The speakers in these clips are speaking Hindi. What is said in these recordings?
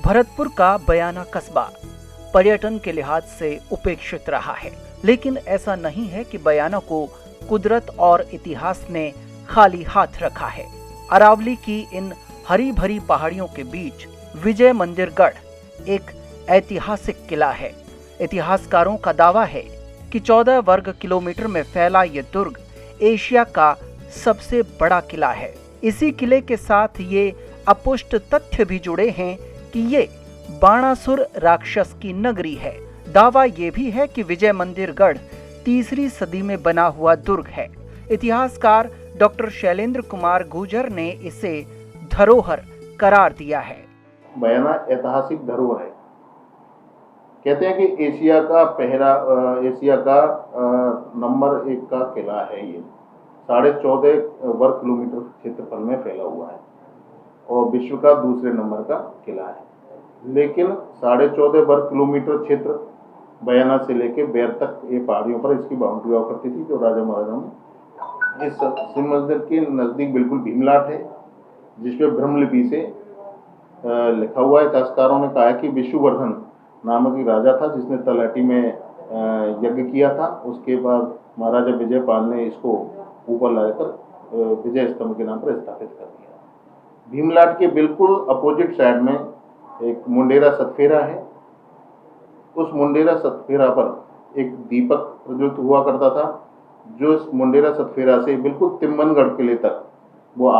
भरतपुर का बयाना कस्बा पर्यटन के लिहाज से उपेक्षित रहा है, लेकिन ऐसा नहीं है कि बयाना को कुदरत और इतिहास ने खाली हाथ रखा है। अरावली की इन हरी भरी पहाड़ियों के बीच विजय मंदिर गढ़ एक ऐतिहासिक किला है। इतिहासकारों का दावा है कि 14 वर्ग किलोमीटर में फैला ये दुर्ग एशिया का सबसे बड़ा किला है। इसी किले के साथ ये अपुष्ट तथ्य भी जुड़े हैं कि ये बाणासुर राक्षस की नगरी है। दावा ये भी है कि विजय मंदिर गढ़ 3री सदी में बना हुआ दुर्ग है। इतिहासकार डॉक्टर शैलेंद्र कुमार गुर्जर ने इसे धरोहर करार दिया है। बयाना ऐतिहासिक धरोहर है। कहते हैं कि एशिया का नंबर 1 का किला है। ये 14.5 वर्ग किलोमीटर क्षेत्रफल में फैला हुआ है और विश्व का दूसरे नंबर का किला है। लेकिन 14.5 वर्ग किलोमीटर क्षेत्र बयाना से लेके बेर तक ये पहाड़ियों पर इसकी बाउंड्री हुआ करती थी, जो राजा महाराजाओं ने। इस शिव मंदिर के नजदीक बिल्कुल भीमलाट है, जिसपे ब्रह्मलिपि से लिखा हुआ है। इतिहासकारों ने कहा है कि विष्णुवर्धन नामक एक राजा था, जिसने तलहटी में यज्ञ किया था। उसके बाद महाराजा विजयपाल ने इसको ऊपर लाकर विजय स्तंभ के नाम पर स्थापित कर दिया। भीमलाट के बिल्कुल अपोजिट साइड में एक मुंडेरा सतफेरा है। उस मुंडेरा सतफेरा पर एक दीपक प्रज्वलित हुआ करता था, जो इस मुंडेरा सतफेरा से बिल्कुल तिम्मनगढ़ किले तक वो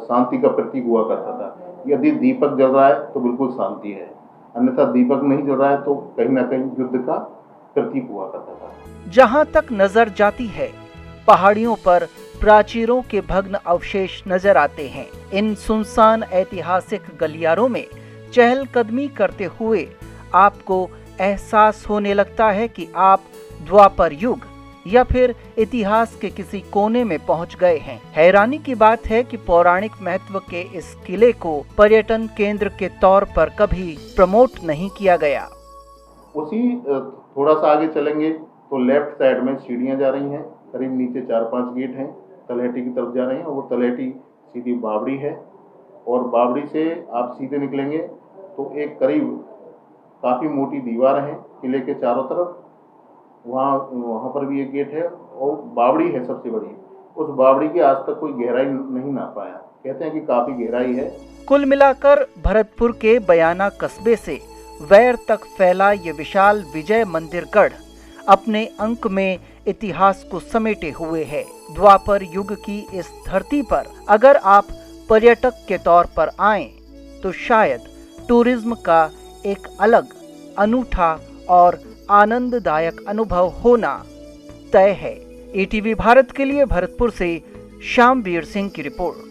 शांति का प्रतीक हुआ करता था। यदि दीपक जल रहा है तो बिल्कुल शांति है, अन्यथा दीपक नहीं जल रहा है तो कहीं ना कहीं युद्ध का प्रतीक हुआ करता था। जहां तक नजर जाती है, पहाड़ियों पर प्राचीरों के भग्न अवशेष नजर आते हैं। इन सुनसान ऐतिहासिक गलियारों में चहलकदमी करते हुए आपको एहसास होने लगता है कि आप द्वापर युग या फिर इतिहास के किसी कोने में पहुंच गए हैं। हैरानी की बात है कि पौराणिक महत्व के इस किले को पर्यटन केंद्र के तौर पर कभी प्रमोट नहीं किया गया। उसी थोड़ा सा आगे चलेंगे तो लेफ्ट साइड में सीढ़ियां जा रही हैं, करीब नीचे 4-5 गेट हैं, तलहटी की तरफ जा रहे हैं। और वो तलहटी सीधी बावड़ी है और बावड़ी से आप सीधे निकलेंगे तो एक करीब काफ़ी मोटी दीवार है किले के चारों तरफ। वहाँ पर भी एक गेट है और बावड़ी है सबसे बड़ी। उस बावड़ी की आज तक कोई गहराई नहीं नाप पाया। कहते हैं कि काफ़ी गहराई है। कुल मिलाकर भरतपुर के बयाना कस्बे से वैर तक फैला ये विशाल विजय मंदिर गढ़ अपने अंक में इतिहास को समेटे हुए है। द्वापर युग की इस धरती पर अगर आप पर्यटक के तौर पर आएं तो शायद टूरिज्म का एक अलग, अनूठा और आनंददायक अनुभव होना तय है। ईटीवी भारत के लिए भरतपुर से श्यामवीर सिंह की रिपोर्ट।